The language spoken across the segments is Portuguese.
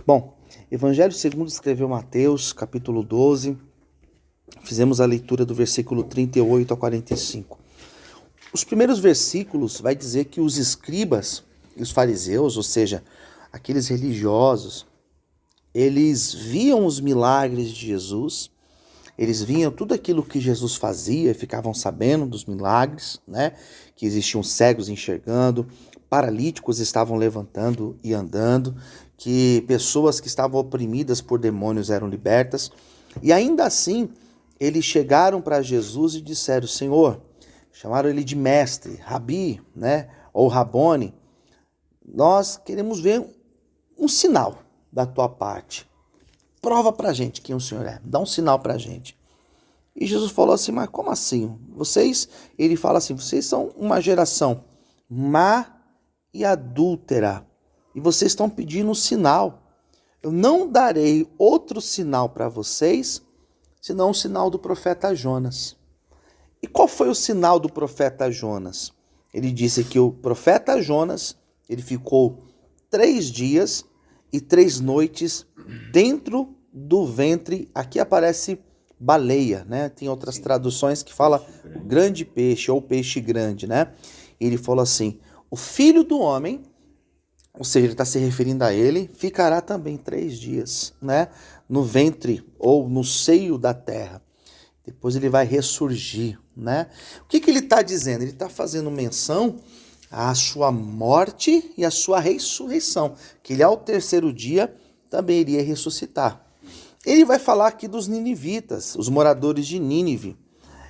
Bom, Evangelho segundo escreveu Mateus, capítulo 12, fizemos a leitura do versículo 38 a 45. Os primeiros versículos vai dizer que os escribas e os fariseus, ou seja, aqueles religiosos, eles viam os milagres de Jesus, eles viam tudo aquilo que Jesus fazia e ficavam sabendo dos milagres, né? Que existiam cegos enxergando, paralíticos estavam levantando e andando, que pessoas que estavam oprimidas por demônios eram libertas. E ainda assim, eles chegaram para Jesus e disseram: Senhor, chamaram ele de mestre, rabi, né? Ou rabone, nós queremos ver um sinal da tua parte. Prova pra gente quem o Senhor é. Dá um sinal pra gente. E Jesus falou assim: mas como assim? Ele fala assim, vocês são uma geração má e adúltera. E vocês estão pedindo um sinal. Eu não darei outro sinal para vocês, senão o sinal do profeta Jonas. E qual foi o sinal do profeta Jonas? Ele disse que o profeta Jonas, ele ficou 3 dias e 3 noites dentro do ventre. Aqui aparece baleia, né? Tem outras traduções que fala grande peixe ou peixe grande, né? Ele falou assim: o filho do homem, ou seja, ele está se referindo a ele, ficará também 3 dias, né? No ventre ou no seio da terra. Depois ele vai ressurgir, né? O que ele está dizendo? Ele está fazendo menção à sua morte e à sua ressurreição, que ele ao 3º dia também iria ressuscitar. Ele vai falar aqui dos ninivitas, os moradores de Nínive.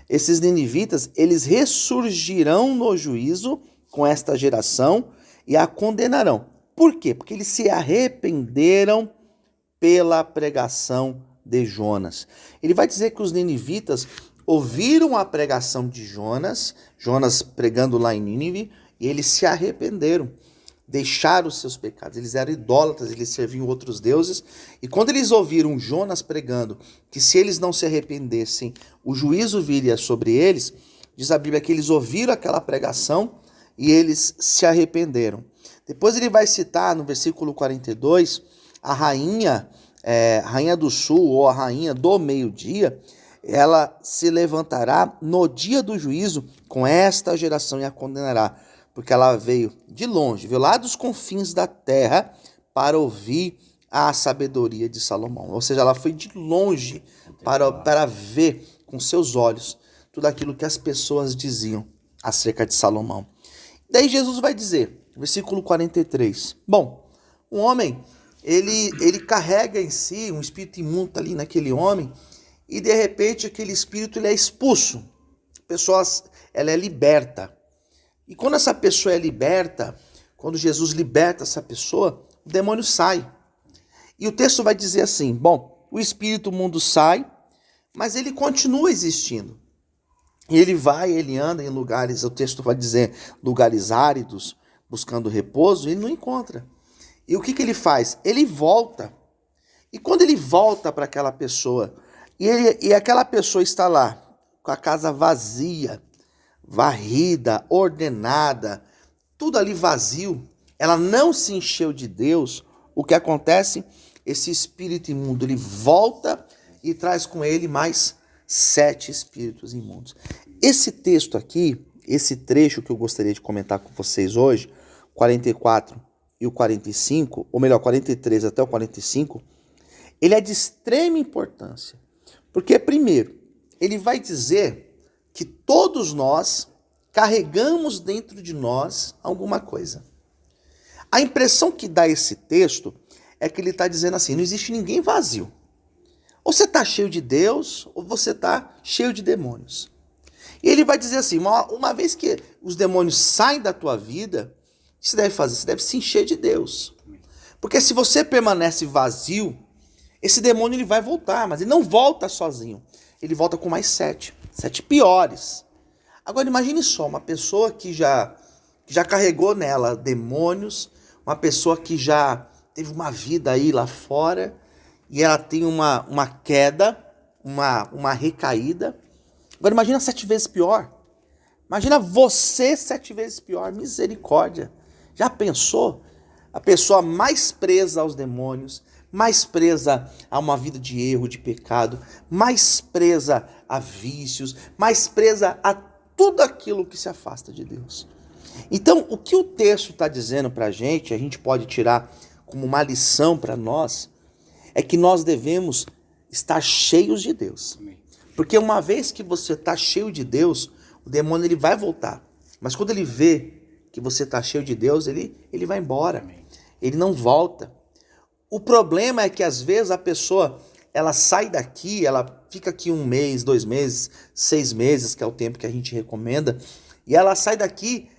Esses ninivitas, eles ressurgirão no juízo com esta geração e a condenarão. Por quê? Porque eles se arrependeram pela pregação de Jonas. Ele vai dizer que os ninivitas ouviram a pregação de Jonas pregando lá em Nínive, e eles se arrependeram, deixaram os seus pecados. Eles eram idólatras, eles serviam outros deuses, e quando eles ouviram Jonas pregando que se eles não se arrependessem, o juízo viria sobre eles, diz a Bíblia que eles ouviram aquela pregação e eles se arrependeram. Depois ele vai citar no versículo 42 a rainha do sul, ou a rainha do meio-dia. Ela se levantará no dia do juízo com esta geração e a condenará, porque ela veio de longe, veio lá dos confins da terra para ouvir a sabedoria de Salomão. Ou seja, ela foi de longe para ver com seus olhos tudo aquilo que as pessoas diziam acerca de Salomão. Daí Jesus vai dizer, versículo 43, bom, um homem, ele carrega em si um espírito imundo ali naquele homem, e de repente aquele espírito ele é expulso. A pessoa ela é liberta. E quando essa pessoa é liberta, quando Jesus liberta essa pessoa, o demônio sai. E o texto vai dizer assim, bom, o espírito mundo sai, mas ele continua existindo. E ele anda em lugares, o texto vai dizer, lugares áridos, buscando repouso, e ele não encontra. E o que ele faz? Ele volta. E quando ele volta para aquela pessoa, e aquela pessoa está lá, com a casa vazia, varrida, ordenada, tudo ali vazio, ela não se encheu de Deus, o que acontece? Esse espírito imundo, ele volta e traz com ele mais 7 espíritos imundos. Esse texto aqui, esse trecho que eu gostaria de comentar com vocês hoje, 44 e o 45, ou melhor, 43 até o 45, ele é de extrema importância. Porque, primeiro, ele vai dizer que todos nós carregamos dentro de nós alguma coisa. A impressão que dá esse texto é que ele está dizendo assim, não existe ninguém vazio. Ou você está cheio de Deus, ou você está cheio de demônios. E ele vai dizer assim, uma vez que os demônios saem da tua vida, o que você deve fazer? Você deve se encher de Deus. Porque se você permanece vazio, esse demônio ele vai voltar, mas ele não volta sozinho. Ele volta com mais 7 piores. Agora imagine só, uma pessoa que já carregou nela demônios, uma pessoa que já teve uma vida aí lá fora, e ela tem uma queda, uma recaída. Agora imagina 7 vezes pior. Imagina você 7 vezes pior, misericórdia. Já pensou? a pessoa mais presa aos demônios, mais presa a uma vida de erro, de pecado, mais presa a vícios, mais presa a tudo aquilo que se afasta de Deus. Então, o que o texto está dizendo para a gente pode tirar como uma lição para nós, é que nós devemos estar cheios de Deus. Porque uma vez que você está cheio de Deus, o demônio ele vai voltar. Mas quando ele vê que você está cheio de Deus, ele vai embora. Ele não volta. O problema é que às vezes a pessoa, ela sai daqui, ela fica aqui 1 mês, 2 meses, 6 meses, que é o tempo que a gente recomenda, e ela sai daqui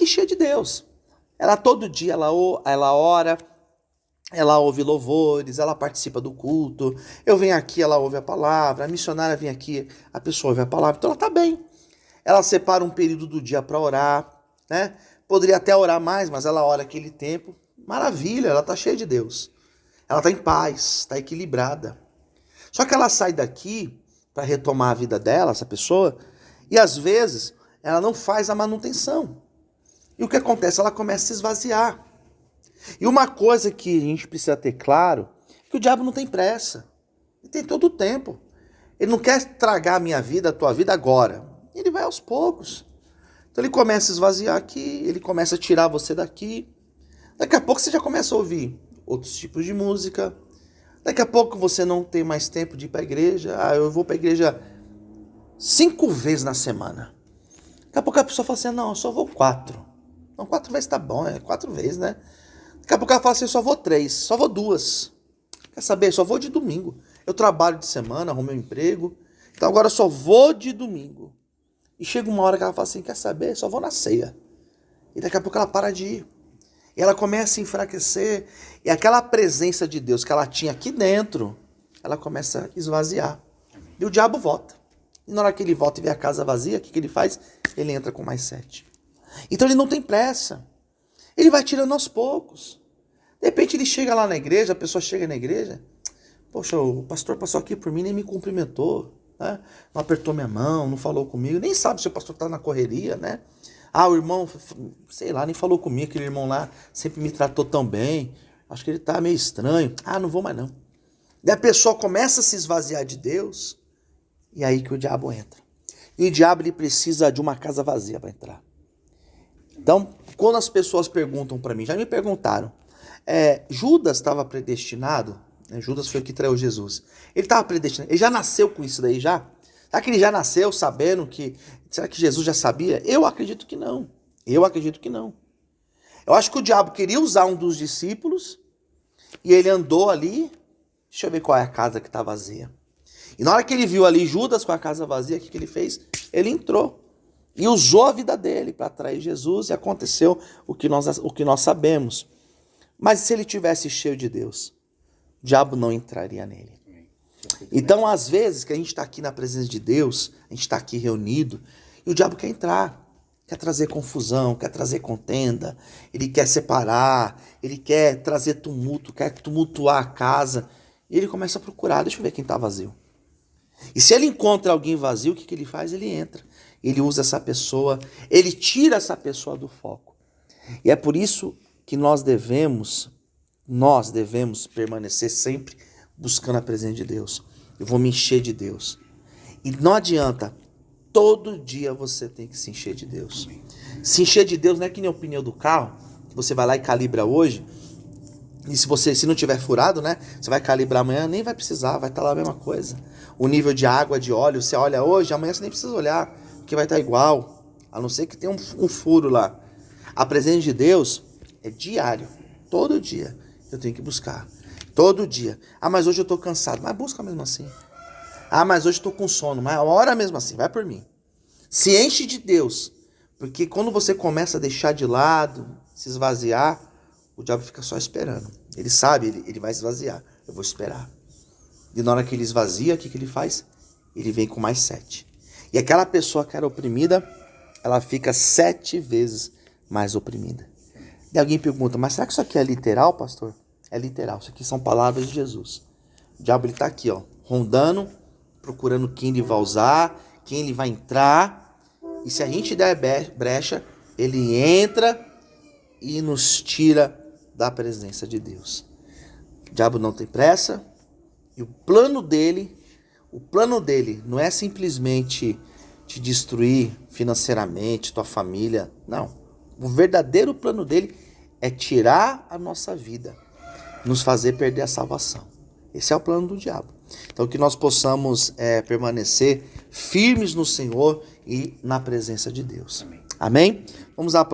cheia de Deus. Ela todo dia, ela ora, ela ouve louvores, ela participa do culto, eu venho aqui, ela ouve a palavra, a missionária vem aqui, a pessoa ouve a palavra, então ela está bem. Ela separa um período do dia para orar, né? Poderia até orar mais, mas ela ora aquele tempo. Maravilha, ela está cheia de Deus. Ela está em paz, está equilibrada. Só que ela sai daqui para retomar a vida dela, essa pessoa, e às vezes ela não faz a manutenção. E o que acontece? Ela começa a se esvaziar. E uma coisa que a gente precisa ter claro, é que o diabo não tem pressa. Ele tem todo o tempo. Ele não quer estragar a minha vida, a tua vida agora. Ele vai aos poucos. Então ele começa a esvaziar aqui, ele começa a tirar você daqui. Daqui a pouco você já começa a ouvir outros tipos de música. Daqui a pouco você não tem mais tempo de ir para a igreja. Eu vou para a igreja 5 vezes na semana. Daqui a pouco a pessoa fala assim, não, eu só vou 4. Não, 4 vezes tá bom, 4 vezes, né? Daqui a pouco ela fala assim, eu só vou 3, só vou 2. Quer saber? Só vou de domingo. Eu trabalho de semana, arrumo meu emprego. Então agora eu só vou de domingo. E chega uma hora que ela fala assim, quer saber? Só vou na ceia. E daqui a pouco ela para de ir. E ela começa a enfraquecer. E aquela presença de Deus que ela tinha aqui dentro, ela começa a esvaziar. E o diabo volta. E na hora que ele volta e vê a casa vazia, o que ele faz? Ele entra com mais 7. Então ele não tem pressa. Ele vai tirando aos poucos. De repente ele chega lá na igreja, a pessoa chega na igreja. Poxa, o pastor passou aqui por mim, nem me cumprimentou. Né? Não apertou minha mão, não falou comigo. Nem sabe se o pastor está na correria, né? O irmão, sei lá, nem falou comigo. Aquele irmão lá sempre me tratou tão bem. Acho que ele está meio estranho. Não vou mais não. Daí a pessoa começa a se esvaziar de Deus. E aí que o diabo entra. E o diabo ele precisa de uma casa vazia para entrar. Então, quando as pessoas perguntam para mim, já me perguntaram, Judas estava predestinado? Judas foi o que traiu Jesus. Ele estava predestinado, ele já nasceu com isso daí já? Será que ele já nasceu sabendo que... Será que Jesus já sabia? Eu acredito que não. Eu acho que o diabo queria usar um dos discípulos e ele andou ali, deixa eu ver qual é a casa que está vazia. E na hora que ele viu ali Judas com a casa vazia, o que ele fez? Ele entrou. E usou a vida dele para atrair Jesus e aconteceu o que nós sabemos. Mas se ele tivesse cheio de Deus, o diabo não entraria nele. Então, às vezes que a gente está aqui na presença de Deus, a gente está aqui reunido, e o diabo quer entrar, quer trazer confusão, quer trazer contenda, ele quer separar, ele quer trazer tumulto, quer tumultuar a casa. E ele começa a procurar, deixa eu ver quem está vazio. E se ele encontra alguém vazio, o que ele faz? Ele entra. Ele usa essa pessoa, ele tira essa pessoa do foco. E é por isso que nós devemos permanecer sempre buscando a presença de Deus. Eu vou me encher de Deus. E não adianta, todo dia você tem que se encher de Deus. Se encher de Deus não é que nem o pneu do carro, que você vai lá e calibra hoje, e se não tiver furado, né, você vai calibrar amanhã, nem vai precisar, vai estar lá a mesma coisa. O nível de água, de óleo, você olha hoje, amanhã você nem precisa olhar, porque vai estar igual, a não ser que tenha um furo lá. A presença de Deus é diário, todo dia eu tenho que buscar, todo dia. Mas hoje eu estou cansado, mas busca mesmo assim. Mas hoje eu estou com sono, mas ora mesmo assim, vai por mim. Se enche de Deus, porque quando você começa a deixar de lado, se esvaziar, o diabo fica só esperando. Ele sabe, ele vai esvaziar, eu vou esperar. E na hora que ele esvazia, o que ele faz? Ele vem com mais 7. E aquela pessoa que era oprimida, ela fica 7 vezes mais oprimida. E alguém pergunta, mas será que isso aqui é literal, pastor? É literal, isso aqui são palavras de Jesus. O diabo está aqui, rondando, procurando quem ele vai usar, quem ele vai entrar. E se a gente der brecha, ele entra e nos tira da presença de Deus. O diabo não tem pressa e o plano dele não é simplesmente te destruir financeiramente, tua família. Não. O verdadeiro plano dele é tirar a nossa vida, nos fazer perder a salvação. Esse é o plano do diabo. Então que nós possamos permanecer firmes no Senhor e na presença de Deus. Amém? Vamos